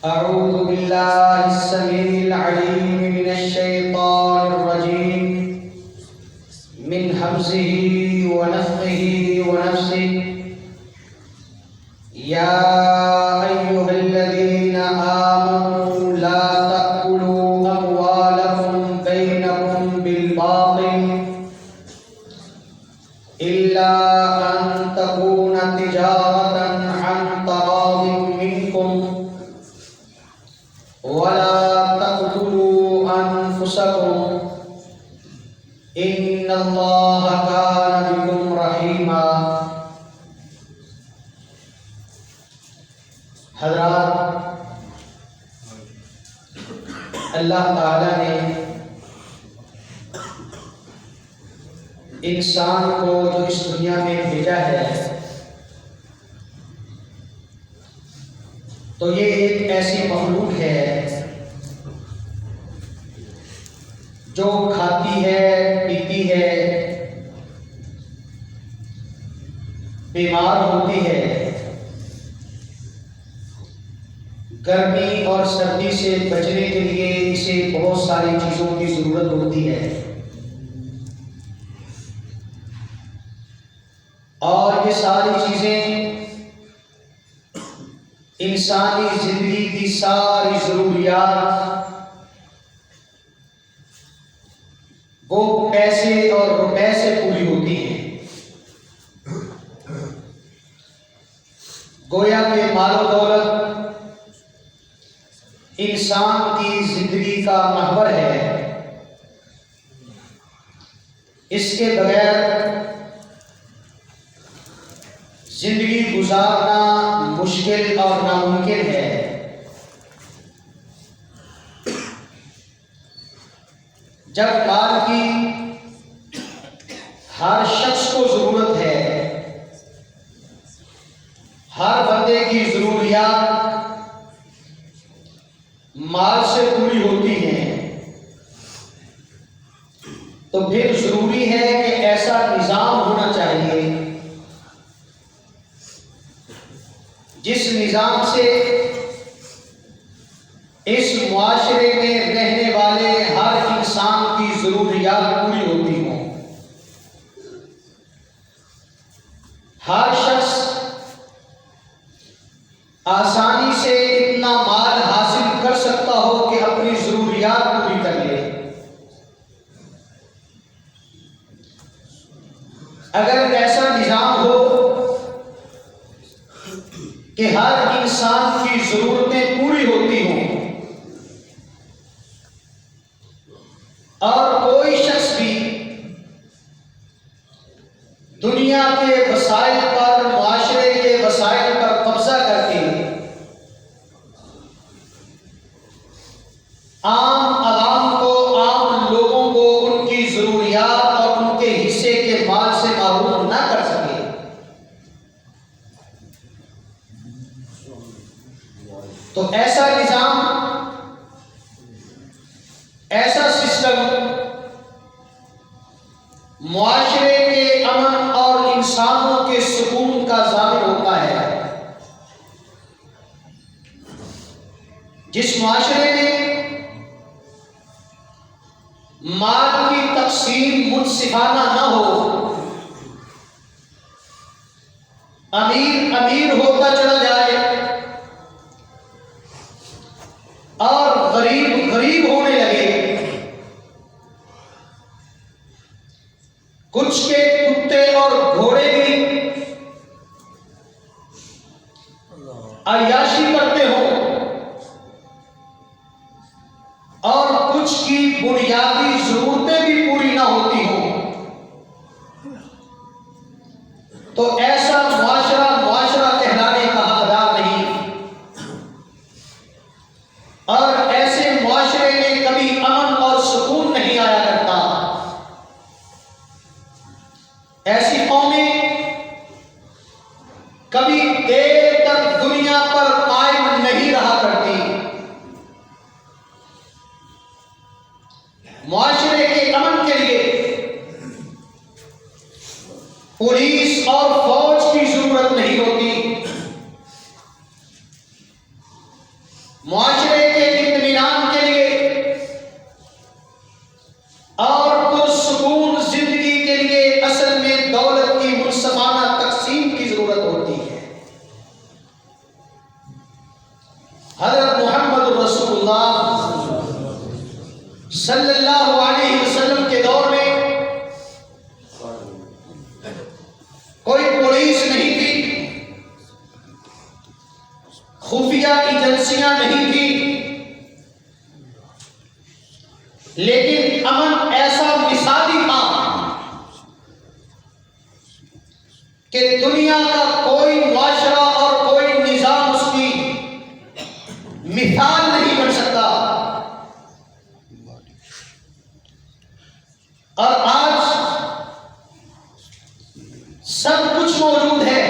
أعوذ بالله السميع العليم من الشيطان الرجيم من همزه ونفخه ونفسه يا أيها الذين آمنوا لا تأكلوا أموالكم بينكم بالباطل إلا أن تكون تجارة عن تراض منكم ولا تقتلوا أنفسكم إن الله كان بكم رحيما۔ حضرات، اللہ تعالیٰ نے انسان کو جو اس دنیا میں بھیجا ہے تو یہ ایک ایسی مخلوق ہے جو کھاتی ہے، پیتی ہے، بیمار ہوتی ہے، گرمی اور سردی سے بچنے کے لیے اسے بہت ساری چیزوں کی ضرورت ہوتی ہے، اور یہ ساری چیزیں انسانی زندگی کی ساری ضروریات وہ پیسے اور روپے سے پوری ہوتی ہیں۔ گویا کہ مال و دولت انسان کی زندگی کا محور ہے، اس کے بغیر زندگی گزارنا مشکل اور ناممکن ہے۔ جب مال کی ہر شخص کو ضرورت ہے، ہر بندے کی ضروریات مال سے پوری ہوتی ہیں، تو پھر ضروری ہے کہ ایسا نظام ہونا چاہیے جس نظام سے اس معاشرے میں رہنے والے ہر انسان کی ضروریات پوری ہوتی ہوں، ہر شخص آسانی سے اتنا مال حاصل کر سکتا ہو کہ اپنی ضروریات پوری کر لے۔ اگر ایسا نظام ہو کہ ہر انسان کی ضرورتیں پوری ہوتی ہوں اور کوئی شخص بھی دنیا کے وسائل پر، معاشرے کے وسائل پر قبضہ کر کے عام عوام کو، عام لوگوں کو ان کی ضروریات اور ان کے حصے کے مال سے محروم نہ کر سکے، تو ایسا نظام، ایسا سسٹم معاشرے کے امن اور انسانوں کے سکون کا ضامن ہوتا ہے۔ جس معاشرے میں مال کی تقسیم منصفانہ نہ ہو، امیر امیر ہوتا چلا جائے اور غریب غریب ہونے لگے، کچھ کے کتے اور گھوڑے بھی عیاشی کرتے ہوں اور کچھ کی بنیادی ضرورتیں بھی پوری نہ ہوتی ہوں، تو ایسا معاشرہ کہلانے کا حقدار نہیں، اور ایسے معاشرے میں کبھی امن اور سکون نہیں آیا کرتا۔ ایسی قومیں کبھی دیر تک دنیا پر قائم نہیں رہا کرتی۔ معاشرے کے امن کے لیے پولیس اور فوج کی ضرورت نہیں ہوتی، معاشرے کے اطمینان کے لیے اور پرسکون زندگی کے لیے اصل میں دولت کی منصفانہ تقسیم کی ضرورت ہوتی ہے۔ حضرت محمد رسول اللہ صلی اللہ علیہ وسلم کے دور میں کوئی پولیس نہیں تھی، خفیہ ایجنسیاں نہیں تھی، لیکن امن ایسا مثالی تھا کہ دنیا کا کوئی معاشرہ اور کوئی نظام اس کی مثال نہیں بن سکتا۔ اور آج سب کچھ موجود ہے،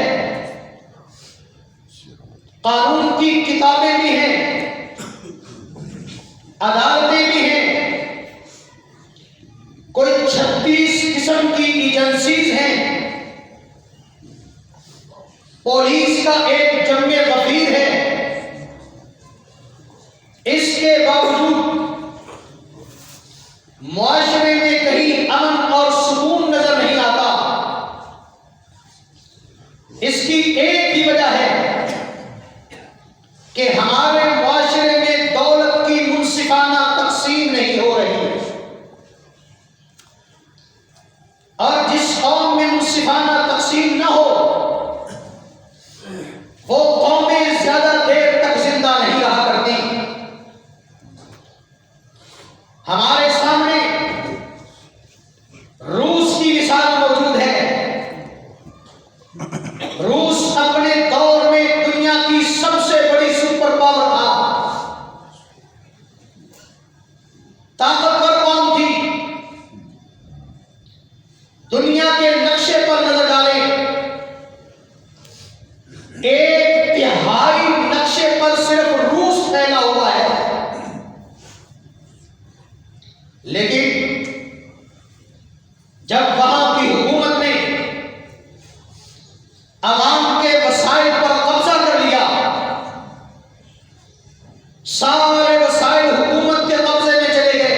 قانون کی کتابیں بھی ہیں، عدالتیں بھی ہیں، کوئی 36 قسم کی ایجنسیز ہیں، پولیس کا ایک جم غفیر ہے۔ اس کے باوجود معاشرے میں کہیں امن اور سکون نظر نہیں آتا۔ اس کی ایک ہی وجہ ہے کہ ہمارے معاشرے میں دولت کی منصفانہ تقسیم نہیں ہو رہی، اور جس قوم میں منصفانہ تقسیم نہ ہو وہ قومیں زیادہ دیر تک زندہ نہیں رہا کرتی۔ ہمارے سامنے روس کی مثال موجود ہے۔ روس اپنے دور میں دنیا کی سب سے بڑی سپر پاور تھا، طاقتور قوم تھی۔ دنیا کے نقشے پر نظر ڈالیں، ایک تہائی نقشے پر صرف روس پھیلا ہوا ہے، لیکن جب وہاں کی حکومت نے عوام کے وسائل پر قبضہ کر لیا، سارے وسائل حکومت کے قبضے میں چلے گئے،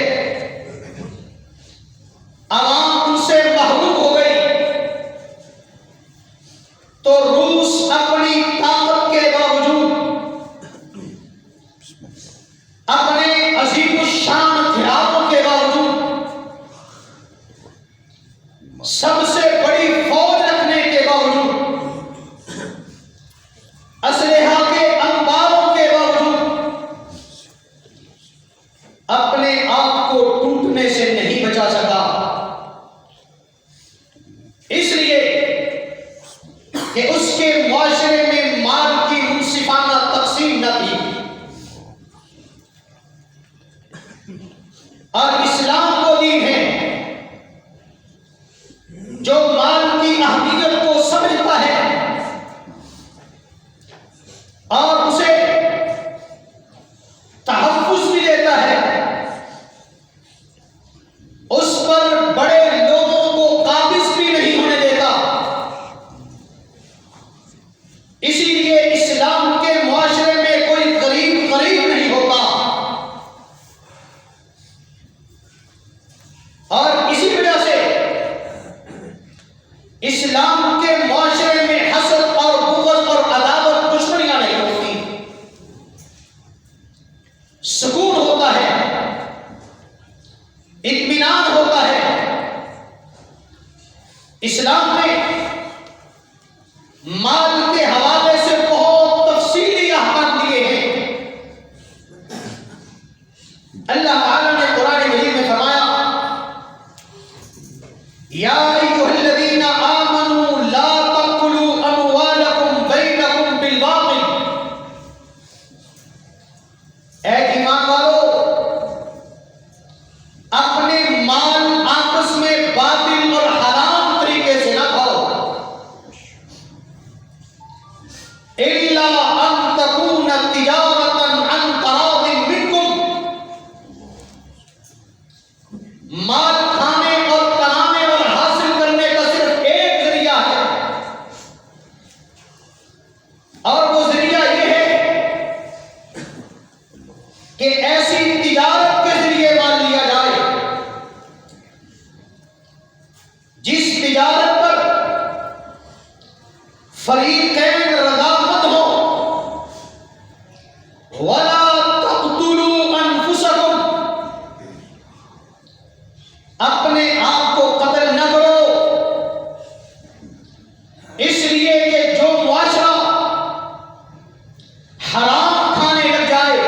عوام ان سے محروم ہو گئی، تو روس اپنی طاقت کے باوجود، اپنے عظیم الشان ہتھیاروں کے باوجود، سب سے بڑی فوج رکھنے کے باوجود، اسلحہ کے انباروں کے باوجود، اپنے آپ کو ٹوٹنے سے نہیں بچا سکا۔ اس لیے کہ اس کے معاشرے میں مال کی منصفانہ تقسیم نہ تھی، اور اسلام وہ دین ہے جو مال کی اہمیت کو سمجھتا ہے اور اسے تحفظ بھی دیتا ہے، اس پر بڑے لوگوں کو قابض بھی نہیں ہونے دیتا۔ اسی لیے اسلام کے معاشرے میں کوئی غریب نہیں ہوتا، اور اسی وجہ سے اسلام کے معاشرے میں حسد اور بغض اور عداوت دشمنیاں نہیں ہوتی، سکون ہوتا ہے، اطمینان ہوتا ہے۔ اسلام نے مال کے حوالے سے بہت تفصیلی احکام دیے ہیں۔ اللہ تعالیٰ نے قرآن مجید میں فرمایا، یا ایھا الذین آمنوا لا تأکلوا اموالکم بینکم بالباطل، اے ایمان والو، اپنے مال آپس میں باطل اور حرام طریقے سے نہ کھاؤ۔ کہ ایسی تجارت کے ذریعے مال لیا جائے جس تجارت پر فریقین رضامند ہو. وَلَا تَقْتُلُوا أَنفُسَكُمْ، اپنے آپ کو قتل نہ کرو، اس لیے کہ جو معاشرہ حرام کھانے لگ جائے،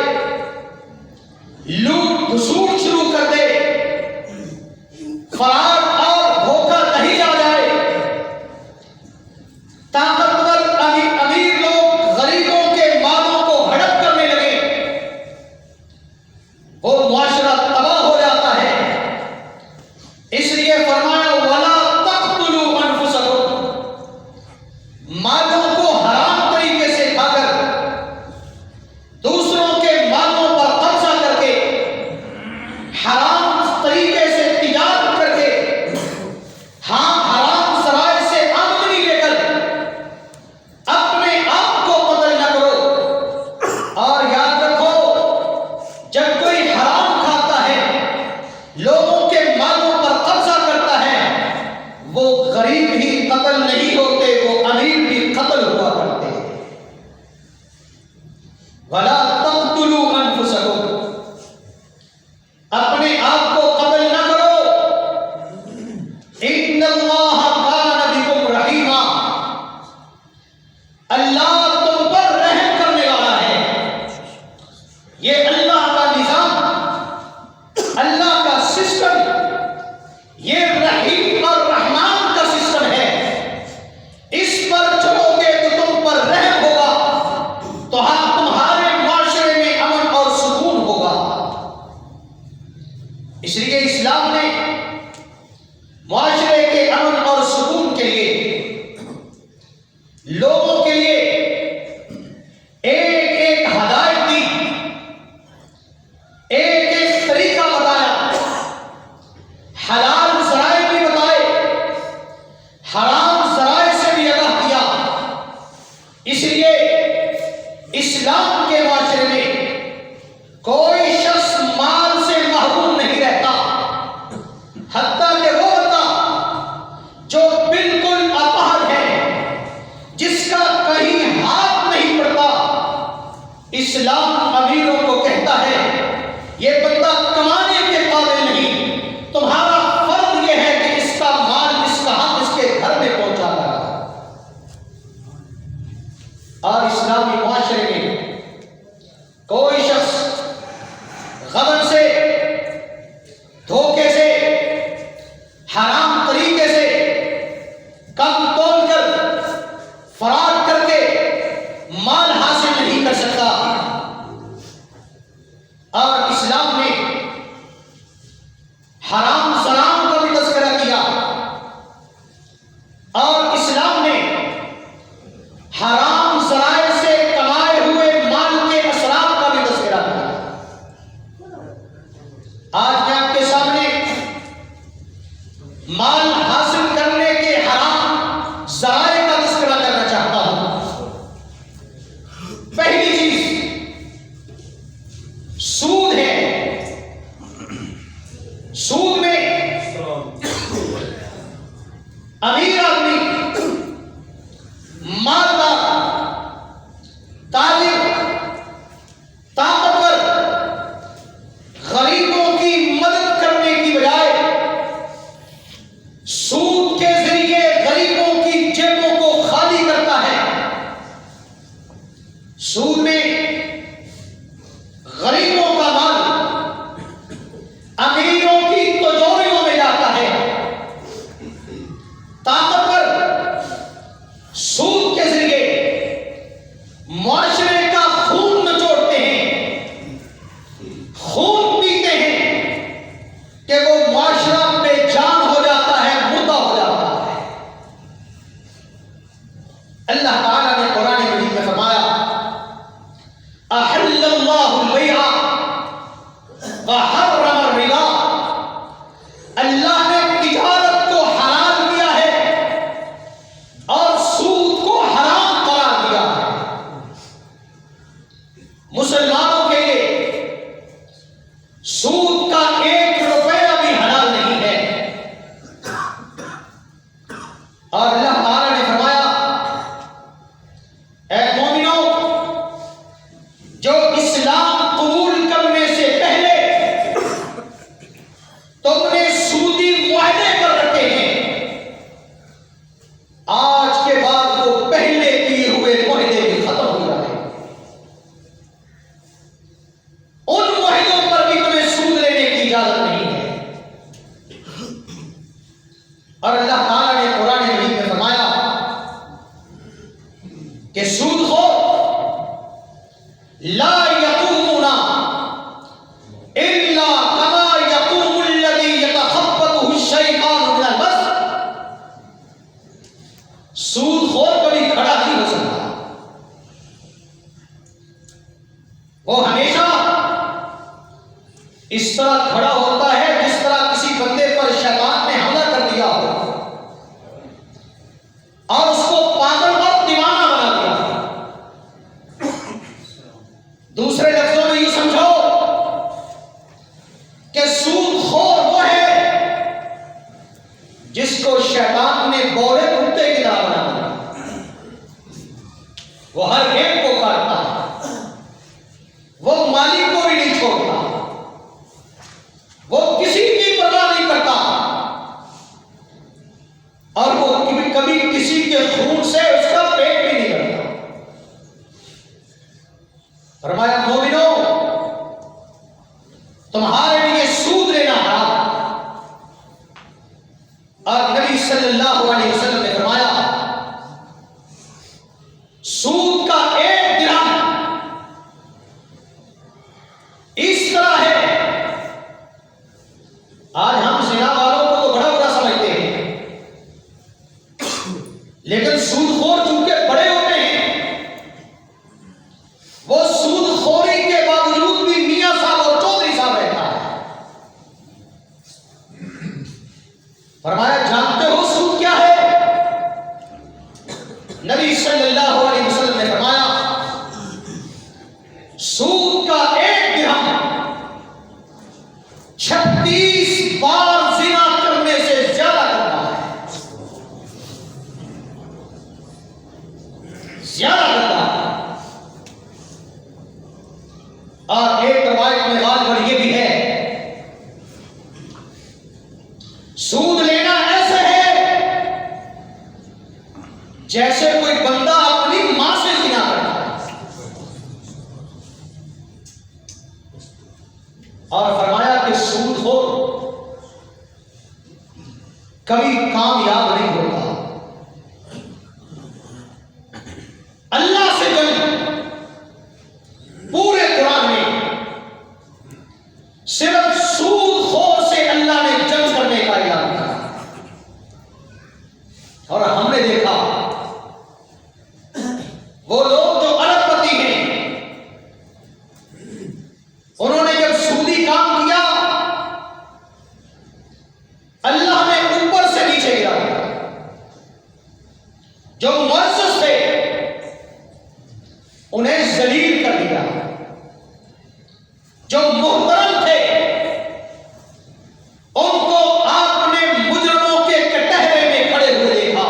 لوٹ گھسوٹ شروع کر دے، فرار اور دھوکہ دہی آ جائے، طاقتور امیر لوگ غریبوں کے مالوں کو ہڑپ کرنے لگے، وہ معاشرہ تباہ ہو جاتا ہے. اس لیے فرمایا وَلَا تَقْتُلُوا أَنفُسَكُمْ، مالوں کو حرام طریقے سے کھا کر، دوسروں کے مالوں پر قبضہ کر کے، حرام طریقے سے تجارت کر کے، حرام ذرائع سے آمدنی لے کر اپنے آپ کو قتل نہ کرو. اور یاد رکھو، جب کوئی حرام کھاتا ہے، لوگوں کے مالوں پر قبضہ کرتا ہے، وہ غریب بھی قتل نہیں ہوتے، وہ امیر بھی قتل ہوا کرتے ہیں. وَلَا تَقْتُلُوا أَنفُسَكُمْ، اپنے آپ کو قتل نہ کرو. إِنَّ اللَّهَ كَانَ بِكُمْ رَحِيمًا، اللہ تم پر رحم کرنے والا ہے. یہ اللہ کا نظام، اللہ کا سسٹم، یہ رحیم اور رحمان کا سسٹم ہے. اس پر چلو گے تو تم پر رحم ہوگا، تو ہم تمہارے معاشرے میں امن اور سکون ہوگا. اس لیے اسلام نے معاشرے کے امن اور سکون کے لیے لوگوں کے لیے ایک ایک ہدایت دی، ایک ایک طریقہ بتایا، حلال ذرائع بھی بتائے، حرام ذرائع سے بھی آگاہ کیا. اس لیے اسلام کے معاشرے میں کوئی شخص مال سے محروم نہیں رہتا، حتیٰ کہ وہ بندہ جو بالکل اپاہج ہے، جس کا کہیں ہاتھ نہیں پڑتا، اسلام امیروں کو کہتا ہے یہ بندہ کمانے کے قابل نہیں، تمہارا فرض یہ ہے کہ اس کا مال، اس کا حق اس کے گھر میں پہنچا کر. اور اسلامی معاشرے میں کوئی شخص غبن سے، دھوکے سے، حرام طریقے سے، کم تول کر، فراڈ کر کے مال حاصل نہیں کر سکتا. اور اسلام نے حرام ذرائع کا بھی تذکرہ کیا، اور اسلام نے حرام ذرائع سے کمائے ہوئے مال کے اثرات کا بھی تذکرہ کیا. آج میں آپ کے سامنے مال حاصل کرنے کے حرام ذرائع کا تذکرہ کرنا چاہتا ہوں. پہلی چیز سود ہے. سود میں امیر آدمی، مالدار، طالب، طاقتور، غریبوں کی مدد کرنے کی بجائے سود کے ذریعے غریبوں کی جیبوں کو خالی کرتا ہے. سود میں غریبوں کا مال امیروں کی تجوریوں میں جاتا ہے. طاقتور سود کے ذریعے معاشرے کا خون نچوڑتے ہیں، خون پیتے ہیں، کہ وہ معاشرہ بے جان ہو جاتا ہے، مردہ ہو جاتا ہے. اللہ تعالیٰ نے قرآن مجید میں فرمایا احل اللہ البیع وحرم الربا، اللہ نے تجارت کو حلال کیا ہے اور سود کو حرام قرار دیا ہے. مسلمانوں کے لیے اسلام قبول کرنے سے پہلے تم نے سودی معاہدے کر رکھے ہیں، آج کے بعد وہ پہلے کیے ہوئے معاہدے بھی ختم ہو جائیں، ان معاہدوں پر بھی تمہیں سود لینے کی اجازت نہیں ہے۔ اور اللہ تعالیٰ نے قرآن مجید میں فرمایا کہ سود خور لا یقومون الا کما یقوم الذی یتخبطہ الشیطان من المس، سود خور کبھی کھڑا نہیں ہو سکتا، وہ ہمیشہ اس طرح کھڑا ہوتا ہے جس طرح کسی بندے پر شیطان نے حملہ کر دیا ہو اور اس کو پاگل اور دیوانہ بنا دیا۔ دوسرے لفظوں میں یہ سمجھو کہ سود خور وہ ہے جس کو شیطان نے بوڑھے کتے کی طرح بنا دیا، وہ ہر ایک کو کاٹتا ہے، وہ مالک کو بھی نہیں چھوڑتا، وہ کسی کی پرواہ نہیں کرتا، اور وہ کبھی کسی کے خون سے اس کا پیٹ بھی نہیں کرتا۔ فرمایا مومنو، تمہارے لیے سود لینا حرام۔ اور نبی صلی اللہ علیہ وسلم نے فرمایا سود کا ایک درہم اس طرح ہے، آج ہم زنا والوں کو تو بڑا برا سمجھتے ہیں، لیکن سود خور چونکہ بڑے ہوتے ہیں، وہ سود خوری کے باوجود بھی میاں صاحب اور چودھری صاحب رہتا ہے۔ فرمایا جانتے ہو سود کیا ہے؟ نبی صلی اللہ علیہ وسلم نے فرمایا سود کا ایک درہم 36 بار زنا کرنے سے زیادہ کرتا ہے، زیادہ کرتا ہے۔ اور ایک روایت میں غالباً یہ بھی ہے سود لینا ایسے ہے جیسے کوئی بندہ اپنی ماں سے زنا کرتا ہے۔ اور فرمایا کہ سود خور کبھی کامیاب نہیں ہوتا، اللہ سے جنگ پورے قرآن میں صرف سود خور سے اللہ نے جنگ کرنے کا اعلان کیا، اور ہم نے دیکھا وہ لوگ جو ارب پتی ہیں، انہوں نے جب سودی کام کیا اللہ نے اوپر سے نیچے گرا دیا، جو معزز تھے انہیں ذلیل کر دیا، جو محترم تھے ان کو آپ نے مجرموں کے کٹہرے میں کھڑے ہوئے دیکھا۔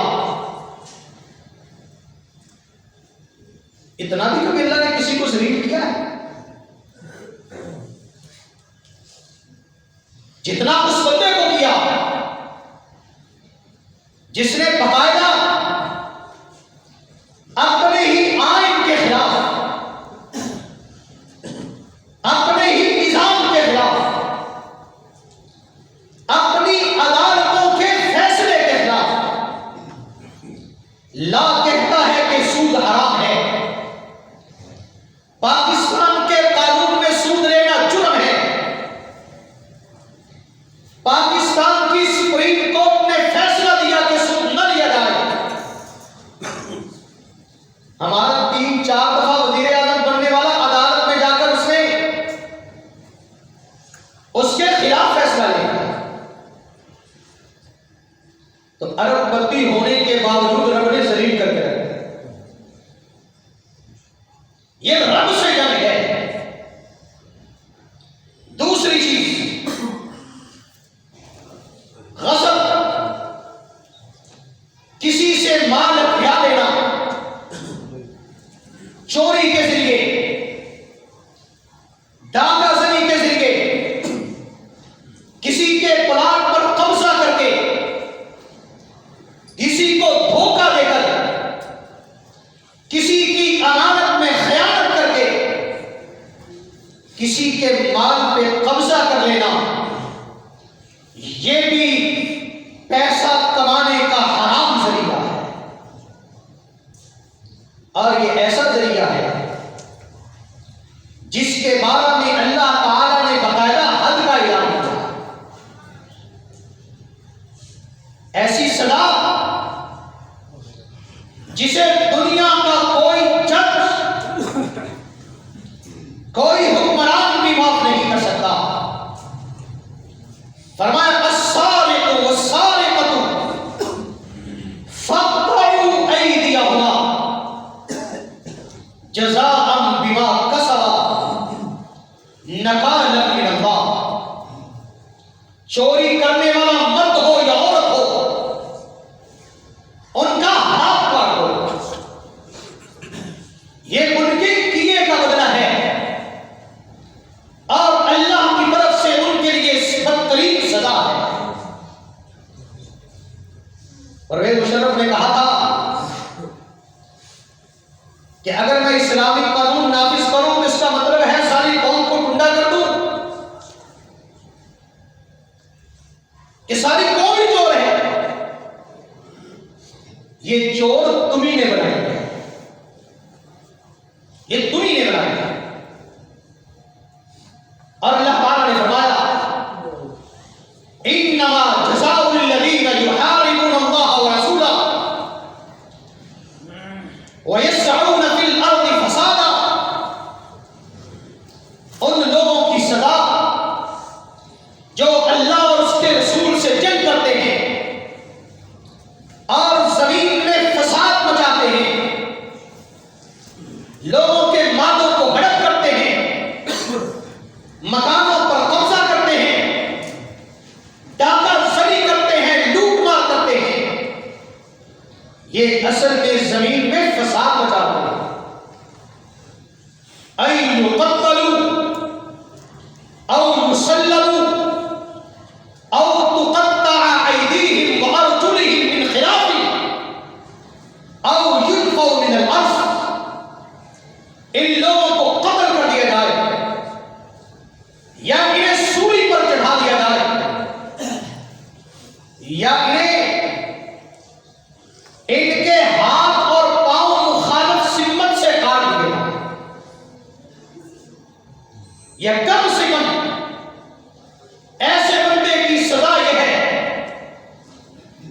اتنا بھی کبھی اللہ نے کسی کو ذلیل کیا ہے جتنا اس بندے کو کیا جس نے باقاعدہ اپنے ہی آئین کے خلاف، اپنے ہی نظام کے خلاف، اپنی عدالتوں کے فیصلے کے خلاف لا کہتا ہے کہ سود حرام ہے، پاکستان کے قانون میں سود لینا جرم ہے، کسی کے مال پہ قبضہ کر لینا، یہ بھی پیسہ کمانے کا حرام ذریعہ ہے، اور یہ ایسا ذریعہ ہے جس کے بارے میں اللہ تعالی نے باقاعدہ حد کا اعلان کیا۔ ایسی سزا جسے دنیا کا کوئی جج، کوئی حکمران بھی معاف نہیں کر سکتا۔ فرمایا السارق والسارقۃ فاقطعوا ایدیہما جزاء بما کسبا نکالا من اللہ۔ چوری کرنے والا مرد ہو یا عورت ہو، ان کا ہاتھ کاٹو، یہ ان کے کیے کا بدلہ ہے، اور اللہ کی طرف سے ان کے لیے بدترین سزا ہے۔ پرویز مشرف نے کہا تھا کہ اگر میں اسلامی قانون نافذ کروں تو اس کا مطلب ہے ساری قوم کو ٹنڈا کر دوں، کہ ساری قوم ہی چور ہے۔ یہ چور تمہیں نے بنائے ہیں، یہ تمہیں نے بنائے ہیں۔ اور اللہ تعالی نے فرمایا انما جزاء الذین یحاربون اللہ ورسولہ ویسعون فی الارض فسادا، ان لوگوں کی سزا جو اللہ اور اس کے رسول سے جنگ کرتے ہیں اور زمین میں فساد مچاتے ہیں، لوگوں کے مالوں کو ہڑپ کرتے ہیں، مکانوں پر قبضہ کرتے ہیں، ڈاکہ زنی کرتے ہیں، لوٹ مار کرتے ہیں، یہ اصل میں زمین میں فساد مچاتے ہیں۔ این یقتلوا او یسلبوا او تقطع ایدیہم وارجلہم من خلاف او ینفوا من الارض، ان لوگوں کو قتل کر دیا جائے یا انہیں سولی پر چڑھا دیا جائے یا انہیں ان کے ہاتھ اور پاؤں مخالف سمت سے کاٹ دیے جائے، یا کم سے کم ایسے بندے کی سزا یہ ہے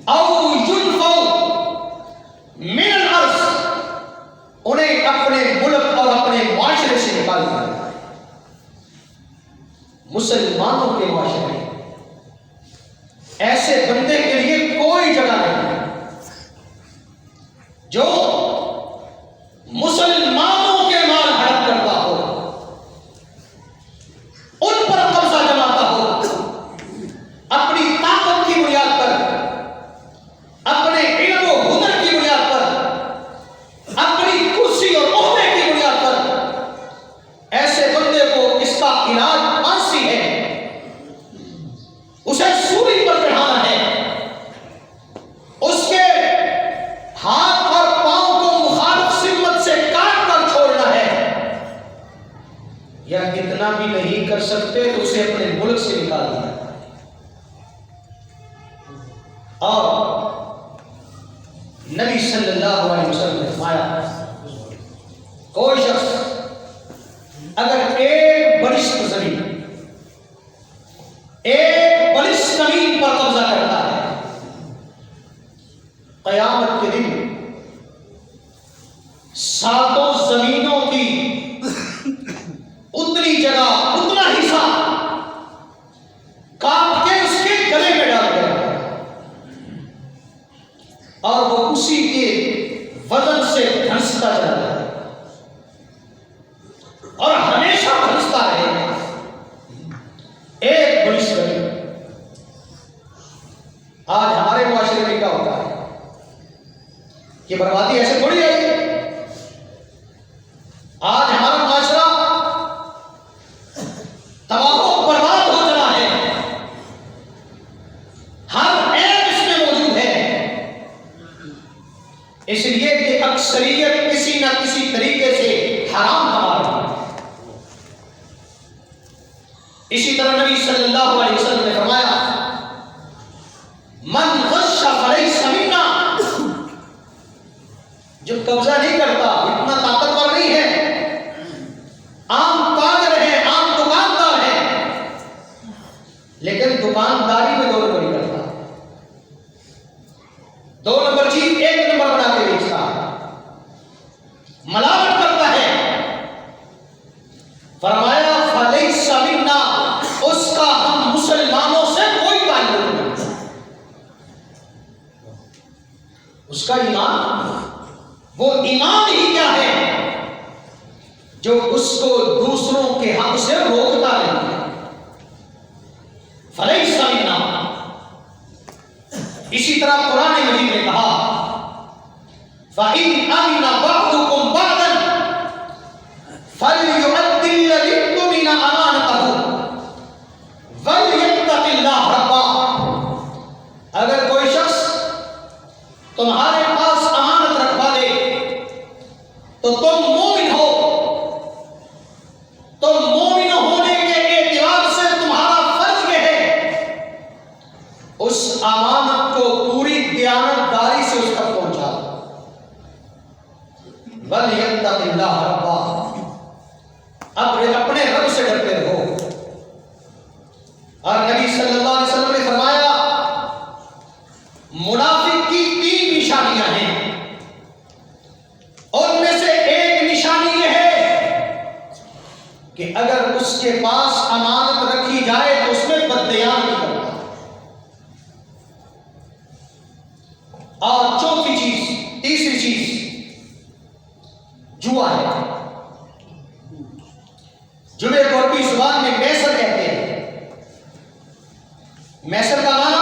او ینفوا من الارض، انہیں اپنے ملک اور اپنے معاشرے سے نکال دیا جائے۔ مسلمانوں کے معاشرے میں ایسے بندے کے لیے کوئی جگہ نہیں ہے جو مسلمانوں کے مال ہڑپ کرتا ہو، ان پر قبضہ جماتا ہو، اپنی طاقت کی بنیاد پر، اپنے علم و ہنر کی بنیاد پر، اپنی کرسی اور عہدے کی بنیاد پر، ایسے بندے کو اس کا علاج پھانسی ہے، اسے سولی پر چڑھانا ہے، اس کے ہاتھ اور پاؤں کو مخالف سمت سے کاٹ کر چھوڑنا ہے، یا اتنا بھی نہیں کر سکتے تو اسے اپنے ملک سے نکال دیا۔ اور نبی صلی اللہ علیہ وسلم نے فرمایا کوئی شخص اگر ایک بلشت زمین، ایک بلشت زمین پر قبضہ کرتا ہے، قیامت کے دن ساتوں زمینوں کی اتنی جگہ، اتنا حصہ کاٹ کے اس کے گلے میں ڈال دیا اور وہ اسی کے وزن سے دھنستا چلا ہے اور ہمیشہ دھنستا رہے گا۔ ایک بڑی زمین۔ آج ہمارے معاشرے میں کیا ہوتا ہے؟ یہ بربادی ایسے تھوڑی آئی ہے۔ آج ہمارا معاشرہ تباہ و برباد ہو چلا ہے، ہر ایک اس میں موجود ہے، اس لیے کہ اکثریت کسی نہ کسی طریقے سے حرام کما رہی ہے۔ اسی طرح نبی صلی اللہ علیہ وسلم نے فرمایا من غش فلیس منا، جو قبضہ نہیں کرتا، اتنا طاقتور نہیں ہے، عام تاجر ہے، عام دکاندار ہے، لیکن دکانداری میں 2 نمبر نہیں کرتا، 2 نمبر چیز 1 نمبر بنا کے بیچتا، ملاوٹ کرتا ہے، فرمایا فلیس منا، اس کا ہم مسلمانوں سے کوئی تعلق نہیں، اس کا ایمان، وہ ایمان ہی کیا ہے جو اس کو دوسروں کے حق سے روکتا نہیں ہے، فلیس منا۔ اسی طرح قرآن مجید نے کہا فَإِنْ أَمِنَ بَعْضُكُمْ بَعْضًا فَلْيُؤَدِّ الَّذِي اؤْتُمِنَ أَمَانَتَهُ وَلْيَتَّقِ اللَّهَ رَبَّهُ۔ اگر کوئی شخص تمہارے پاس امانت رکھوا دے تو تم مومن ہو، تو مومن ہونے کے اعتبار سے تمہارا فرض یہ ہے اس امانت کو پوری دیانتداری سے اس تک پہنچا دو، وَلْيَتَّقِ اللَّهَ رَبَّهُ، اپنے رب سے ڈرتے رہو۔ اور نبی صلی اللہ علیہ وسلم نے فرمایا منافق کی 3 نشانیاں ہیں، ان میں سے ایک نشانی یہ ہے کہ اگر اس کے پاس امانت رکھی جائے تو اس میں بددیان نہیں کرتا، اور چوتھی چیز، تیسری چیز جوا ہے۔ جوے کو عربی زبان میں میسر کہتے ہیں۔ میسر کا معنی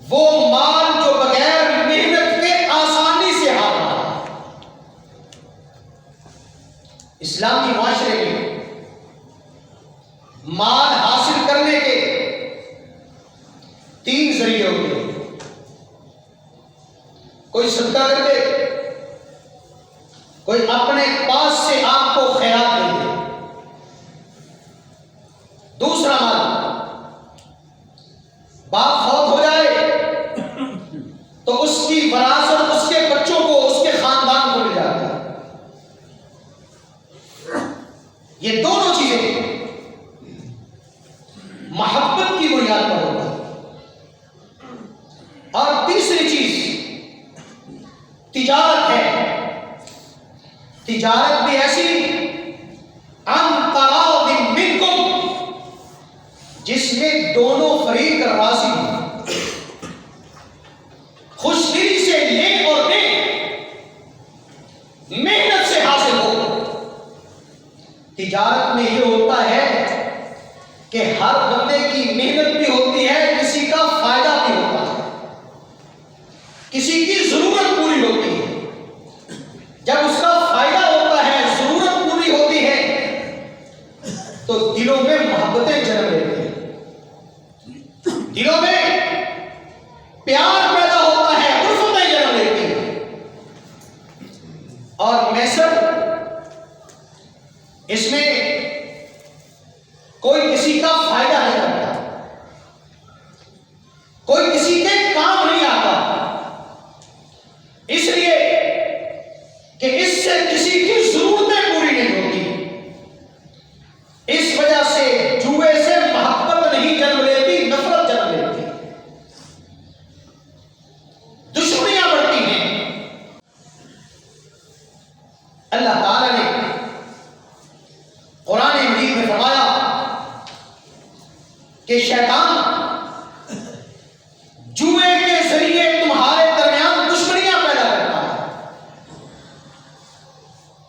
وہ مال جو بغیر محنت کے آسانی سے ہاتھ آتا ہے۔ اسلامی معاشرے میں مال حاصل کرنے کے 3 ذریعے ہوتے ہیں، کوئی صدقہ کر دے، کوئی اپنے پاس سے آپ کو خیرات دے دے، دوسرا مال باپ فوت ہو جائے تو اس کی وراثت اس کے بچوں کو، اس کے خاندان کو مل جاتا ہے۔ یہ دونوں چیزیں محبت کی بنیاد پر ہوتا ہے۔ اور تیسری چیز تجارت ہے، تجارت بھی ایسی عن تراض منکم جس میں دونوں فریق راضی ہوں، خوش دلی سے لے اور دے، محنت سے حاصل ہو۔ تجارت میں یہ ہوتا ہے کہ ہر بندے کی محنت بھی ہوتی ہے، کسی کا فائدہ بھی ہوتا ہے، کسی کی ضرورت پوری ہوتی ہے۔ جب اس کا فائدہ ہوتا ہے، ضرورت پوری ہوتی ہے، تو دلوں میں محبتیں جنم لیتی ہیں، دلوں میں پیار پیدا ہوتا ہے، الفتیں جنم لیتی ہیں۔ اور میسر، اس میں کوئی کسی کا فائدہ نہیں کرتا، کوئی کسی کے کام نہیں آتا، اس لیے کہ اس سے کسی کی ضرورتیں پوری نہیں ہوتی۔ اس وجہ سے جوئے سے محبت نہیں جنم لیتی، نفرت جنم لیتی، دشمنیاں بڑھتی ہیں۔ اللہ تعالی نے قرآن مجید میں فرمایا کہ شیطان جوئے کے ذریعے تمہارے درمیان دشمنیاں پیدا کرتا ہے،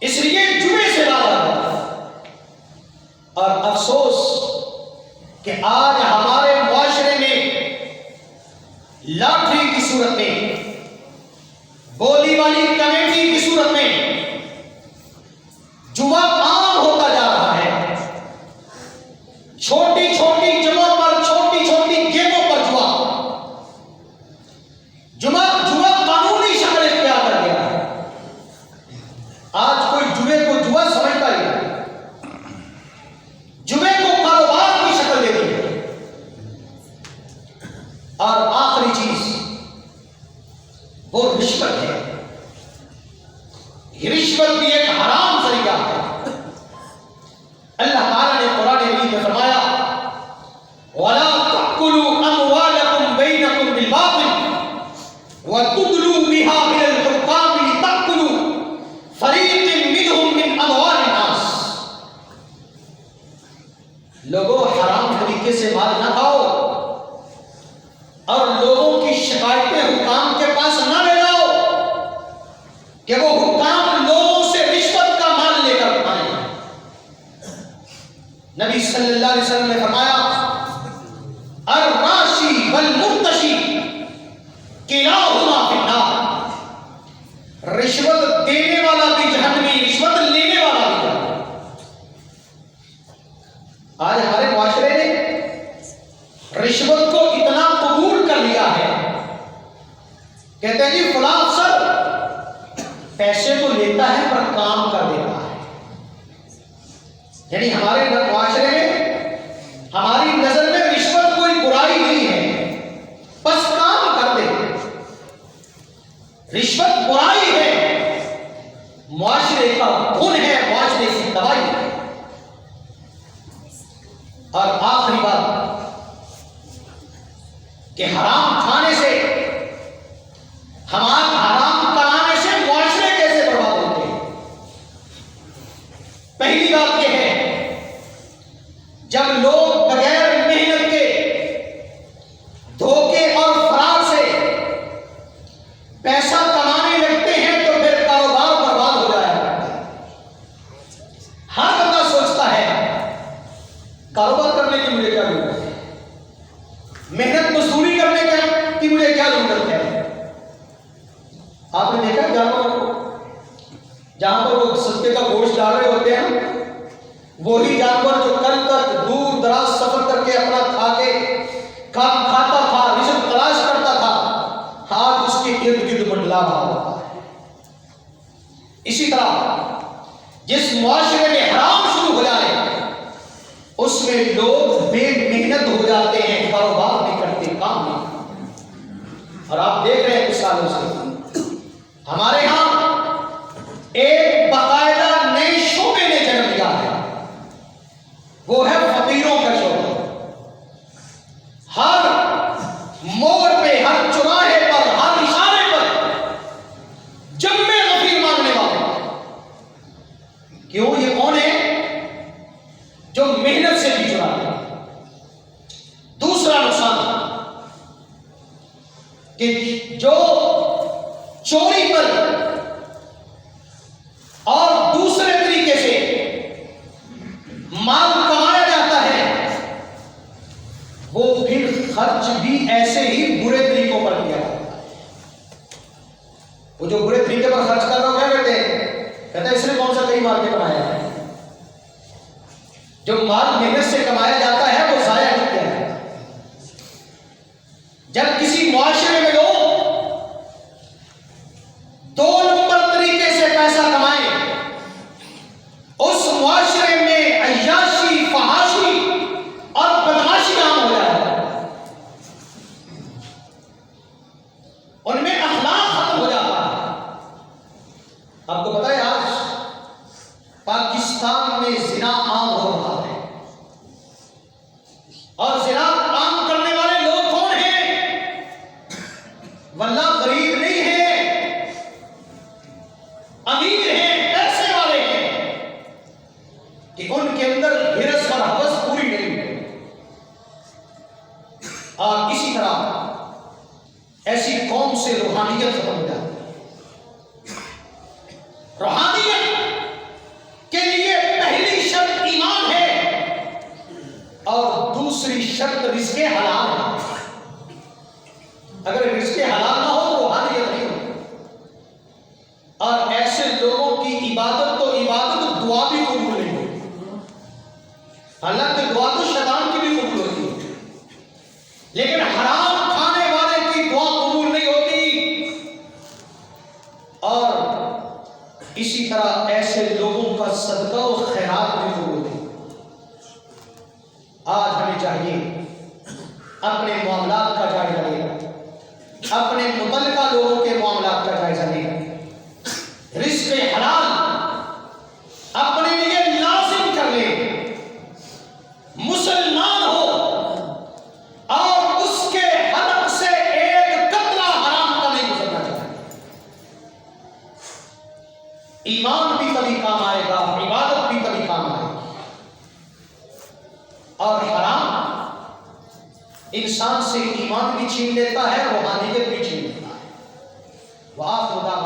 اس لیے جوئے سے لاتا ہے۔ اور افسوس کہ آج ہمارے معاشرے میں لاٹری کی صورت میں، بولی والی کمیٹی کی صورت میں جوا عام ہوتا جا رہا ہے۔ چھوٹی چھوٹی جگہوں پر، چھوٹی چھوٹی گیموں پر جوا قانونی شکل اختیار کر گیا ہے۔ آج کوئی جوے کو جوا سمجھتا ہی نہیں، جوے کو تعالیٰ نے قرآن مجید میں فرمایا وَلَا تَأْكُلُوا أَمْوَالَكُمْ بَيْنَكُمْ بِالْبَاطِلِ وَتُدْلُوا بِهَا إِلَى الْحُكَّامِ لِتَأْكُلُوا فَرِيقٍ مِّنْهُمْ مِنْ أَمْوَالِ النَّاسِ۔ لوگوں حرام طریقے سے مال نہ کھاؤ اور لوگوں کی شکایتیں حکام کے پاس نہ لے جاؤ کہ وہ حکام لوگوں سے رشوت کا مال لے کر کھائیں۔ نبی صلی اللہ علیہ وسلم نے فرمایا الراشی والمرتشی کلاہما فی النار، رشوت دینے والا بھی جہنمی، رشوت لینے والا بھی جہنمی۔ آج ہمارے معاشرے نے رشوت کو اتنا قبول کر لیا ہے، کہتے ہیں جی فلاں افسر پیسے تو لیتا ہے پر کام کر دیتا ہے۔ یعنی ہمارے معاشرے میں ہماری نظر میں رشوت کوئی برائی نہیں ہے، بس کام کر دے۔ رشوت برائی ہے، معاشرے کا خون ہے، معاشرے کی تباہی ہے۔ اور آخری بات کہ حرام کھانے سے، حرام کمانے سے معاشرے کیسے برباد ہوتے ہیں۔ پہلی بات یہ ہے جب لوگ بغیر محنت کے دھوکے اور فرار سے پیسہ کمانے لگتے ہیں تو پھر کاروبار برباد ہو جایا کرتا ہے۔ ہر بندہ سوچتا ہے کاروبار کرنے کی مجھے کیا ضرورت ہے، محنت مزدوری کرنے کی مجھے کیا ضرورت ہے۔ آپ نے دیکھا جانوروں کو، جہاں پر وہ صدقے کا گوشت ڈال رہے ہوتے ہیں، وہی جانور جو کل تک دور دراز سفر کر کے اپنا کھاتا تھا، رزق تلاش کرتا تھا، آج اس کے ارد گرد منڈلا رہا ہوتا ہے۔ اسی طرح جس معاشرے میں حرام شروع ہو جائے اس میں لوگ بے محنت ہو جاتے ہیں، کاروبار نہیں کرتے، کام نہیں کرتے۔ اور آپ دیکھ رہے ہیں کچھ سالوں سے ہمارے ہاں ایک باقاعدہ نئے شعبے نے جنم لیا ہے، وہ ہے فقیروں کا شعبہ۔ ہر موڑ پہ، ہر چوراہے پر، ہر اشارے پر جمع غفیر مانگنے والے۔ کیوں؟ یہ کون ہے؟ جو محنت سے بھی چرا ہے۔ دوسرا نقصان کہ جو چوری پر اور دوسرے طریقے سے مال کمایا جاتا ہے، وہ پھر خرچ بھی ایسے ہی برے طریقوں پر کیا جاتا ہے۔ وہ جو برے طریقے پر خرچ کر رہا ہو کیا کہتے ہیں؟ کہتے ہیں اس نے کون سا کئی مار کے کمایا ہے۔ جو مال محنت سے کمایا جاتا ہے وہ ضائع نہیں کیا ہے۔ جب کسی معاشرے میں لوگ دو نمبر طریقے سے پیسہ کمائیں، اس معاشرے میں عیاشی، فحاشی اور بدماشی عام ہو جائے، ان میں اخلاق ختم ہو جاتا ہے۔ آپ کو پتا ہے آج پاکستان میں زنا عام ہو رہا ہے، اور زنا عام کرنے والے لوگ کون ہیں؟ واللہ غریب نہیں ہیں، امیر ہیں، پیسے والے ہیں، کہ ان کے اندر ہرس اور حوث پوری نہیں ہے۔ اور اسی طرح ایسی قوم سے روحانیت ختم ہو جاتی ہے۔ روحانیت کے لیے پہلی شرط ایمان ہے اور دوسری شرط رزق حلال ہے۔ اگر رزق حلال نہ ہو تو روحانیت نہیں ہو۔ اور ایسے لوگوں کی عبادت تو عبادت، دعا بھی قبول نہیں ہوتی۔ حالانکہ دعا تو شیطان کی بھی قبول ہوتی ہے، لیکن حرام کھانے والے کی دعا قبول نہیں ہوتی۔ اور اسی طرح ایسے لوگوں کا صدقہ و خیرات بھی قبول نہیں۔ آج ہمیں چاہیے اپنے معاملات کا جائزہ لیں، اپنے متعلقہ لوگوں کے معاملات کا جائزہ لیں۔ رزق حلال اپنے لیے لازم کر لیں، اور حرام انسان سے ایمان بھی چھین لیتا ہے، روحانیت بھی چھین لیتا ہے۔ وآخر دعوانا